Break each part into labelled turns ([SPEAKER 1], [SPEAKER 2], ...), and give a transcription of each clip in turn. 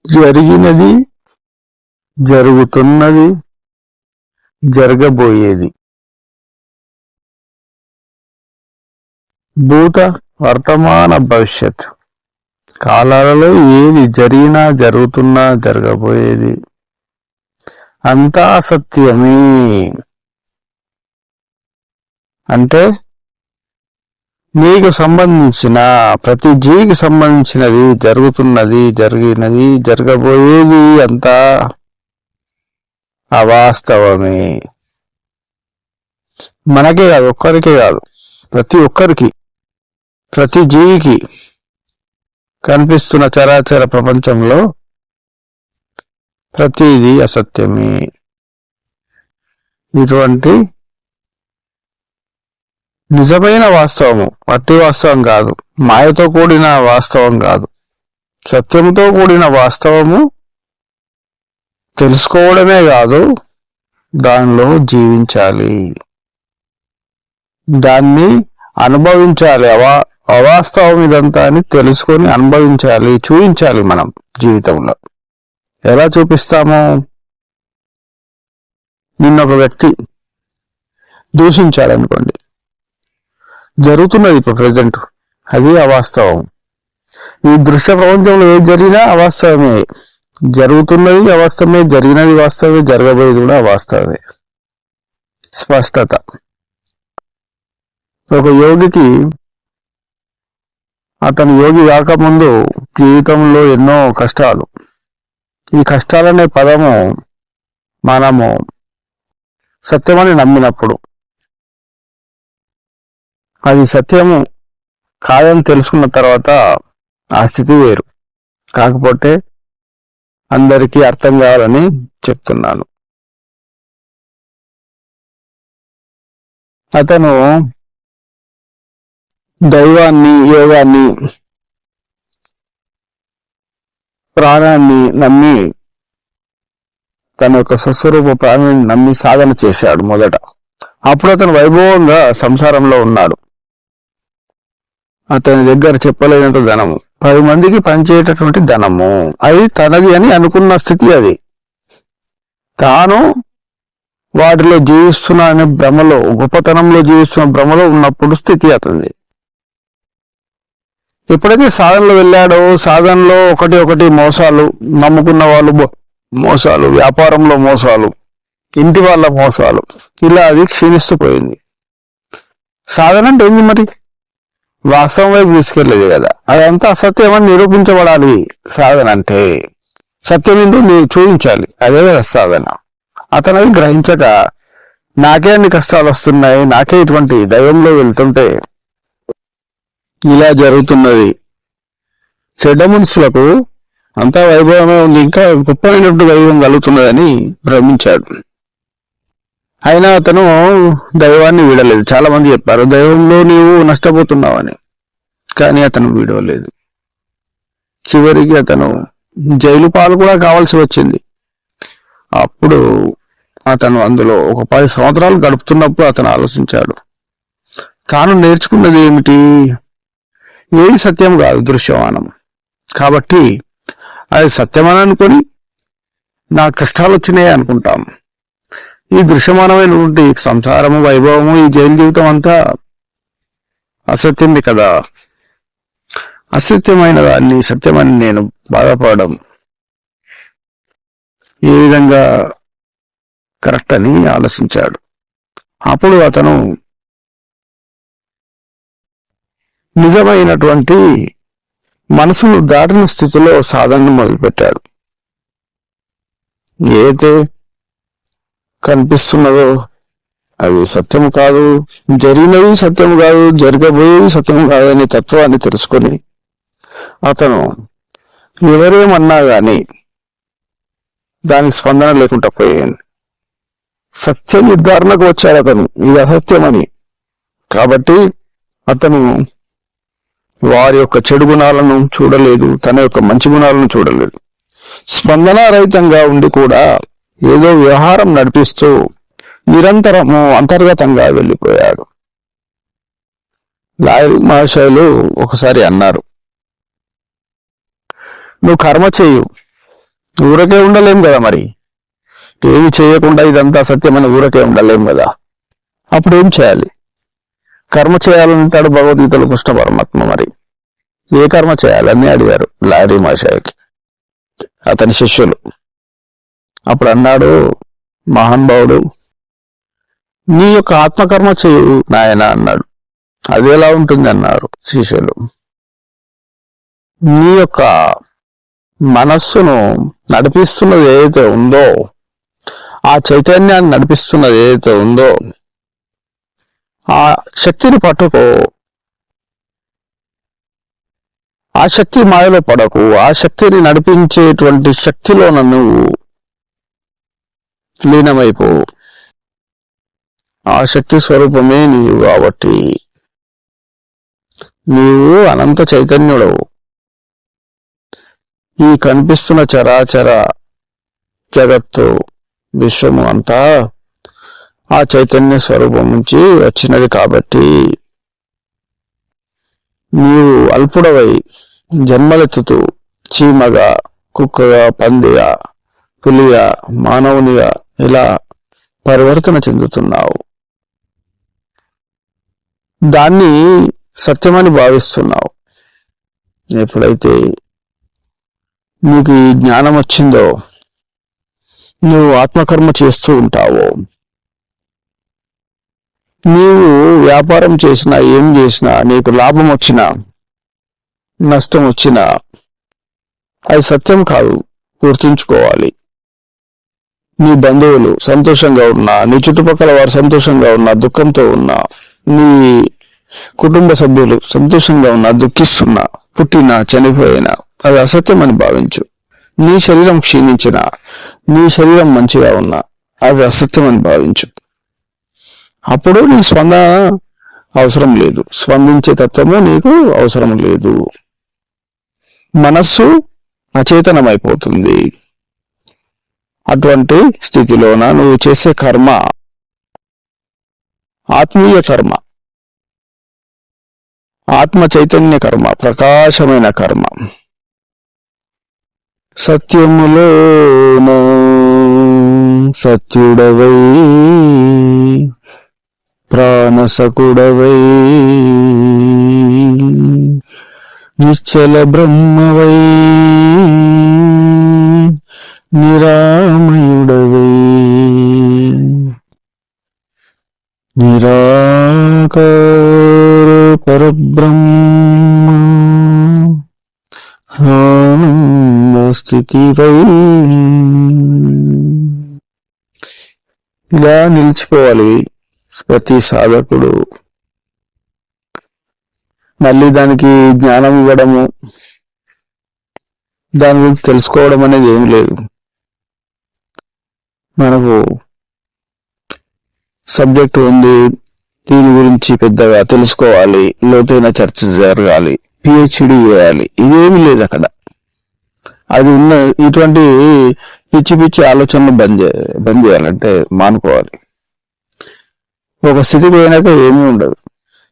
[SPEAKER 1] జరిగినది, జరుగుతున్నది, జరగబోయేది, భూత, వర్తమాన, భవిష్యత్ కాలాలలో ఏది జరిగినా, జరుగుతున్నా, జరగబోయేది అంతా సత్యమే. అంటే నీకు సంబంధించిన ప్రతి జీవికి సంబంధించినది, జరుగుతున్నది, జరిగినది, జరగబోయేది అంతా అవాస్తవమే. మనకే కాదు, ఒక్కరికే కాదు, ప్రతి ఒక్కరికి, ప్రతి జీవికి కనిపిస్తున్న చరాచర ప్రపంచంలో ప్రతిదీ అసత్యమే. ఇటువంటి నిజమైన వాస్తవము, వట్టి వాస్తవం కాదు, మాయతో కూడిన వాస్తవం కాదు, సత్యంతో కూడిన వాస్తవము తెలుసుకోవడమే కాదు, దానిలో జీవించాలి, దాన్ని అనుభవించాలి. అవాస్తవం ఇదంతా అని తెలుసుకొని అనుభవించాలి, చూపించాలి మనం జీవితంలో. ఎలా చూపిస్తాము? నిన్నొక వ్యక్తి దూషించాడనుకోండి, జరుగుతున్నది ఇప్పుడు ప్రజెంట్, అది అవాస్తవం. ఈ దృశ్య ప్రపంచంలో ఏది జరిగినా అవాస్తవమే. జరుగుతున్నది అవాస్తవమే, జరిగినది వాస్తవమే, జరగబోయేది కూడా అవాస్తవమే. స్పష్టత. ఒక యోగికి, అతను యోగి కాకముందు జీవితంలో ఎన్నో కష్టాలు. ఈ కష్టాలనే పదము మనము సత్యమని నమ్మినప్పుడు, అది సత్యము కాదని తెలుసుకున్న తర్వాత ఆ స్థితి వేరు. కాకపోతే అందరికీ అర్థం కావాలని చెప్తున్నాను. అతను దైవాన్ని, యోగాన్ని, ప్రాణాన్ని నమ్మి, తన యొక్క స్వస్వరూప ప్రాణాన్ని నమ్మి సాధన చేశాడు మొదట. అప్పుడు అతను వైభవంగా సంసారంలో ఉన్నాడు. అతని దగ్గర చెప్పలేనట్టు ధనము, 10 మందికి పనిచేయటటువంటి ధనము, అది తనది అని అనుకున్న స్థితి. అది తాను వాటిలో జీవిస్తున్నా అనే భ్రమలో, గొప్పతనంలో జీవిస్తున్న భ్రమలో ఉన్నప్పుడు స్థితి అతనిది. ఎప్పుడైతే సాధనలో వెళ్ళాడో, సాధనలో ఒకటి మోసాలు, నమ్ముకున్న వాళ్ళు మోసాలు, వ్యాపారంలో మోసాలు, ఇంటి వాళ్ళ మోసాలు, ఇలా అది క్షీణిస్తూ పోయింది. సాధన అంటే ఏంది మరి? వాస్తవం వైపు తీసుకెళ్ళలేదు కదా, అదంతా అసత్యమని నిరూపించబడాలి. సాధన అంటే సత్యం ఏంటో మీరు చూపించాలి, అదే కదా సాధన. అతను అది గ్రహించక, నాకే అన్ని కష్టాలు వస్తున్నాయి, నాకే ఇటువంటి దైవంలో వెళ్తుంటే ఇలా జరుగుతున్నది, చెడ్డ మనుషులకు అంతా వైభవమే ఉంది, ఇంకా గొప్పమైనటువంటి వైభవం కలుగుతున్నదని భ్రమించాడు. అయినా అతను దైవాన్ని వీడలేదు. చాలా మంది చెప్పారు దైవంలో నీవు నష్టపోతున్నావని, కానీ అతను వీడలేదు. చివరికి అతను జైలు పాలు కూడా కావాల్సి వచ్చింది. అప్పుడు అతను అందులో ఒక 10 సంవత్సరాలు గడుపుతున్నప్పుడు అతను ఆలోచించాడు, తాను నేర్చుకున్నది ఏమిటి? ఏది సత్యం కాదు, దృశ్యమానం. కాబట్టి అది సత్యమని అనుకొని నా కష్టాలు వచ్చినాయి అనుకుంటాం. ఈ దృశ్యమానమైనటువంటి సంసారము, వైభవము, ఈ జైలు జీవితం అంతా అసత్యంది కదా. అసత్యమైన దాన్ని సత్యమని నేను బాధపడడం ఏ విధంగా కరెక్ట్ అని ఆలోచించాడు. అప్పుడు అతను నిజమైనటువంటి మనసును దాటిన స్థితిలో సాధనను మొదలుపెట్టాడు. ఏదైతే కనిపిస్తున్నదో అది సత్యము కాదు, జరిగినది సత్యము కాదు, జరగబోయేది సత్యము కాదనే తత్వాన్ని తెలుసుకొని అతను ఎవరేమన్నా కానీ దానికి స్పందన లేకుండా పోయాను. సత్య నిర్ధారణకు వచ్చాడు అతను, ఇది అసత్యమని. కాబట్టి అతను వారి యొక్క చెడు గుణాలను చూడలేదు, తన యొక్క మంచి గుణాలను చూడలేదు. స్పందనారహితంగా ఉండి కూడా ఏదో వ్యవహారం నడిపిస్తూ నిరంతరము అంతర్గతంగా వెళ్ళిపోయాడు. లాయర్ మహాశయులు ఒకసారి అన్నారు, నువ్వు కర్మ చేయు, ఊరకే ఉండలేం కదా మరి. ఏమి చేయకుండా ఇదంతా సత్యమని ఊరకే ఉండలేం కదా. అప్పుడు ఏం చేయాలి? కర్మ చేయాలంటాడు భగవద్గీతలో కృష్ణ పరమాత్మ. మరి ఏ కర్మ చేయాలని అడిగారు లారీ మాషాయికి అతని శిష్యులు. అప్పుడు అన్నాడు మహానుభావుడు, నీ యొక్క ఆత్మకర్మ చేయు నాయన అన్నాడు. అది ఎలా ఉంటుంది అన్నారు శిష్యులు. నీ యొక్క మనస్సును నడిపిస్తున్నది ఏదైతే ఉందో, ఆ చైతన్యాన్ని నడిపిస్తున్నది ఏదైతే ఉందో, ఆ శక్తిని పట్టుకో. ఆ శక్తి మాయలో పడకు. ఆ శక్తిని నడిపించేటువంటి శక్తిలో నువ్వు లీనమైపో. ఆ శక్తి స్వరూపమే నీవు కాబట్టి నీవు అనంత చైతన్యుడవు. ఈ కనిపిస్తున్న చరాచర జగత్తు విశ్వము అంతా ఆ చైతన్య స్వరూపం నుంచి వచ్చినది కాబట్టి నీవు అల్పుడవై జన్మలెత్తుతూ చీమగా, కుక్కగా, పందిగా, పులిగా, మానవునిగా ఇలా పరివర్తన చెందుతున్నావు. దాన్ని సత్యమని భావిస్తున్నావు. ఎప్పుడైతే నీకు ఈ జ్ఞానం వచ్చిందో, నువ్వు ఆత్మకర్మ చేస్తూ ఉంటావో, నీవు వ్యాపారం చేసినా ఏం చేసినా, నీకు లాభం వచ్చినా నష్టం వచ్చినా అది సత్యం కాదు, గుర్తుంచుకోవాలి. నీ బంధువులు సంతోషంగా ఉన్నా, నీ చుట్టుపక్కల వారు సంతోషంగా ఉన్నా, దుఃఖంతో ఉన్నా, నీ కుటుంబ సభ్యులు సంతోషంగా ఉన్నా, దుఃఖిస్తున్నా, పుట్టినా చనిపోయినా అది అసత్యం అని భావించు. నీ శరీరం క్షీణించినా, నీ శరీరం మంచిగా ఉన్నా అది అసత్యం అని భావించు. అప్పుడు నీ స్పందన అవసరం లేదు, స్పందించే తత్వము నీకు అవసరం లేదు. మనస్సు అచేతనమైపోతుంది. అటువంటి స్థితిలోన నువ్వు చేసే కర్మ ఆత్మీయ కర్మ, ఆత్మ చైతన్య కర్మ, ప్రకాశమైన కర్మ. సత్యములోన సత్యుడవై ప్రాణసకుడవై నిశ్చల బ్రహ్మవై నిరామయుడవై నిరాకార పరబ్రహ్మ ఆనంద స్థితివై ఇలా నిలిచిపోవాలి ప్రతి సాధకుడు. మళ్ళీ దానికి జ్ఞానం ఇవ్వడము, దాని గురించి తెలుసుకోవడం అనేది ఏమి లేదు. మనకు సబ్జెక్ట్ ఉంది, దీని గురించి పెద్దగా తెలుసుకోవాలి, లోతైన చర్చ జరగాలి, పిహెచ్డి చేయాలి, ఇదేమి లేదు అక్కడ. అది ఉన్న ఇటువంటి పిచ్చి పిచ్చి ఆలోచనలు బంద్ చేయాలంటే మానుకోవాలి. ఒక స్థితికి పోయినాక ఏమీ ఉండదు.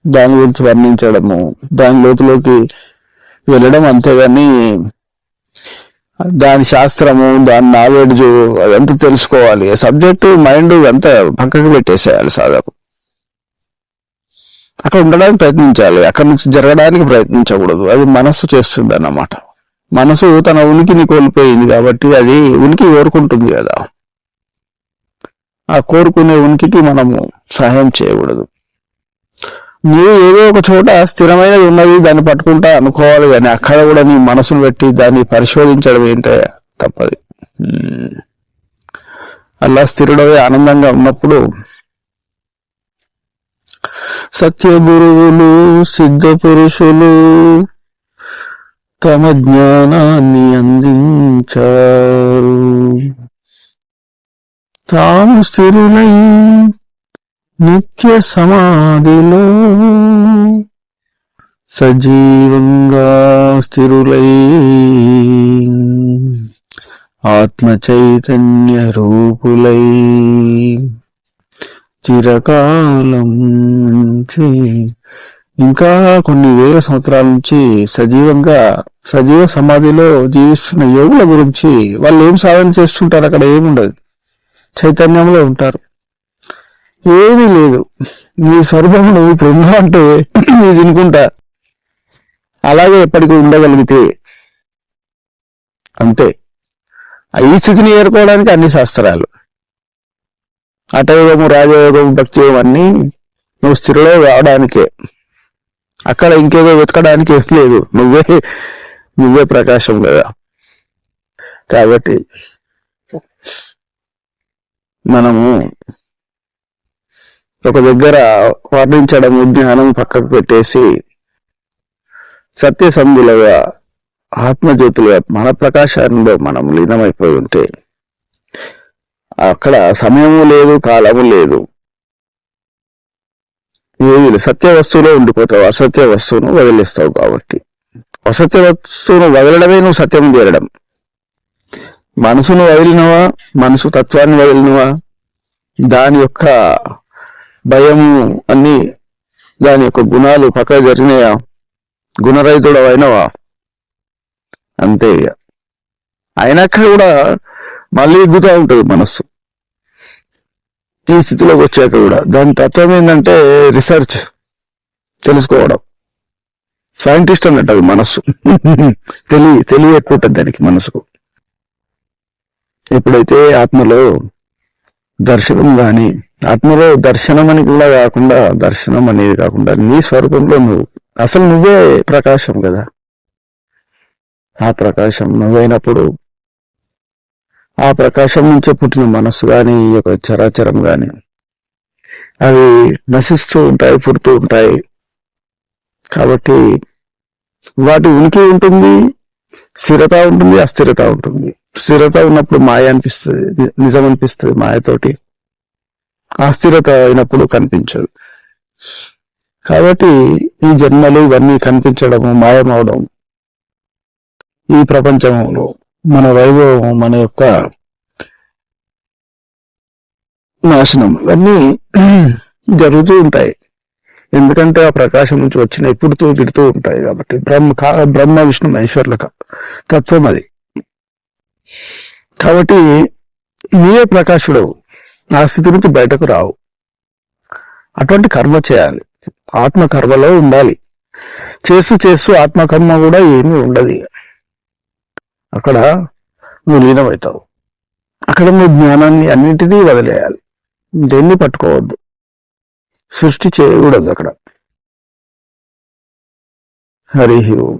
[SPEAKER 1] దాని గురించి వర్ణించడము, దాని లోతులోకి వెళ్ళడం, అంతేగాని దాని శాస్త్రము, దాని నాలెడ్జ్ అదంతా తెలుసుకోవాలి. సబ్జెక్టు మైండ్ అంతా పక్కకు పెట్టేసేయాలి. సాధకు అక్కడ ఉండడానికి ప్రయత్నించాలి, అక్కడి నుంచి జరగడానికి ప్రయత్నించకూడదు. అది మనస్సు చేస్తుంది అన్నమాట. మనసు తన ఉనికిని కోల్పోయింది కాబట్టి అది ఉనికి కోరుకుంటుంది కదా. ఆ కోరుకునే ఉనికికి మనము సహాయం చేయకూడదు. నువ్వు ఏదో ఒక చోట స్థిరమైనది ఉన్నది, దాన్ని పట్టుకుంటా అనుకోవాలి, కానీ అక్కడ కూడా నీ మనసును పెట్టి దాన్ని పరిశోధించడం ఏంటే తప్పది. అలా స్థిరుడవే ఆనందంగా ఉన్నప్పుడు సత్య గురువులు, సిద్ధ పురుషులు తమ జ్ఞానాన్ని అందించారు. తాము స్థిరులై నిత్య సమాధిలో సజీవంగా స్థిరులై ఆత్మ చైతన్య రూపులై చిరకాలం నుంచి ఇంకా కొన్ని వేల సంవత్సరాల నుంచి సజీవ సమాధిలో జీవిస్తున్న యోగుల గురించి వాళ్ళు ఏం సాధన చేస్తుంటారు, అక్కడ ఏముండదు, చైతన్యంలో ఉంటారు, ఏమీ లేదు. నీ స్వరూపం నువ్వు ఇప్పుడు ఉన్నావు అంటే నీ తినుకుంటా అలాగే ఎప్పటికీ ఉండగలిగితే అంతే. ఈ స్థితిని ఏరుకోవడానికి అన్ని శాస్త్రాలు, హఠయోగము, రాజయోగము, భక్తి యోగం అన్నీ నువ్వు స్థిరలో రావడానికే. అక్కడ ఇంకేదో వెతకడానికి ఏం లేదు, నువ్వే ప్రకాశం కదా. కాబట్టి మనము ఒక దగ్గర వర్ణించడం, జ్ఞానం పక్కకు పెట్టేసి సత్యసంధులుగా ఆత్మజ్యోతులుగా మన ప్రకాశంలో మనం లీనమైపోయి ఉంటే అక్కడ సమయము లేదు, కాలము లేదు, ఏది సత్య వస్తువులో ఉండిపోతావు, అసత్య వస్తువును వదిలేస్తావు. కాబట్టి అసత్య వస్తువును వదలడమే నువ్వు సత్యం చేరడం. మనసును వదిలినవా, మనసు తత్వాన్ని వదిలినవా, దాని యొక్క భయము అన్ని, దాని యొక్క గుణాలు పక్క జరిగినాయా, గుణరహితుడు అయినవా, అంతే. అయినాక కూడా మళ్ళీ ఎగ్గుతూ ఉంటుంది మనస్సు. ఈ స్థితిలోకి వచ్చాక కూడా దాని తత్వం ఏంటంటే రీసెర్చ్, తెలుసుకోవడం. సైంటిస్ట్ అన్నట్టు అది మనస్సు. తెలివి ఎక్కువ ఉంటుంది దానికి మనసుకు. ఎప్పుడైతే ఆత్మలో దర్శనం కానీ, ఆత్మలో దర్శనం అని కూడా కాకుండా, దర్శనం అనేది కాకుండా నీ స్వరూపంలో అసలు నువ్వే ప్రకాశం కదా. ఆ ప్రకాశం నువ్వైనప్పుడు ఆ ప్రకాశం నుంచే పుట్టిన మనస్సు కానీ, ఈ యొక్క చరాచరం కానీ అవి నశిస్తూ ఉంటాయి, పుడుతూ ఉంటాయి. కాబట్టి వాటి ఉనికి ఉంటుంది, స్థిరత ఉంటుంది, అస్థిరత ఉంటుంది. స్థిరత ఉన్నప్పుడు మాయ అనిపిస్తుంది, నిజం అనిపిస్తుంది మాయతోటి. అస్థిరత అయినప్పుడు కనిపించదు. కాబట్టి ఈ జన్మలు ఇవన్నీ కనిపించడము, మాయమవడం, ఈ ప్రపంచంలో మన వైభవం, మన యొక్క నాశనం ఇవన్నీ జరుగుతూ ఉంటాయి. ఎందుకంటే ఆ ప్రకాశం నుంచి వచ్చిన పుడుతూ తిడుతూ ఉంటాయి. కాబట్టి బ్రహ్మ విష్ణు మహేశ్వరుల తత్వం అది. కాబట్టి నీవే ప్రకాశుడు, ఆ స్థితి నుంచి బయటకు రావు. అటువంటి కర్మ చేయాలి, ఆత్మకర్మలో ఉండాలి. చేస్తూ చేస్తూ ఆత్మకర్మ కూడా ఏమీ ఉండదు. అక్కడ నువ్వు లీనమవుతావు. అక్కడ నువ్వు జ్ఞానాన్ని అన్నింటినీ వదిలేయాలి, దేన్ని పట్టుకోవద్దు, సృష్టి చేయకూడదు అక్కడ. హరి ఓం.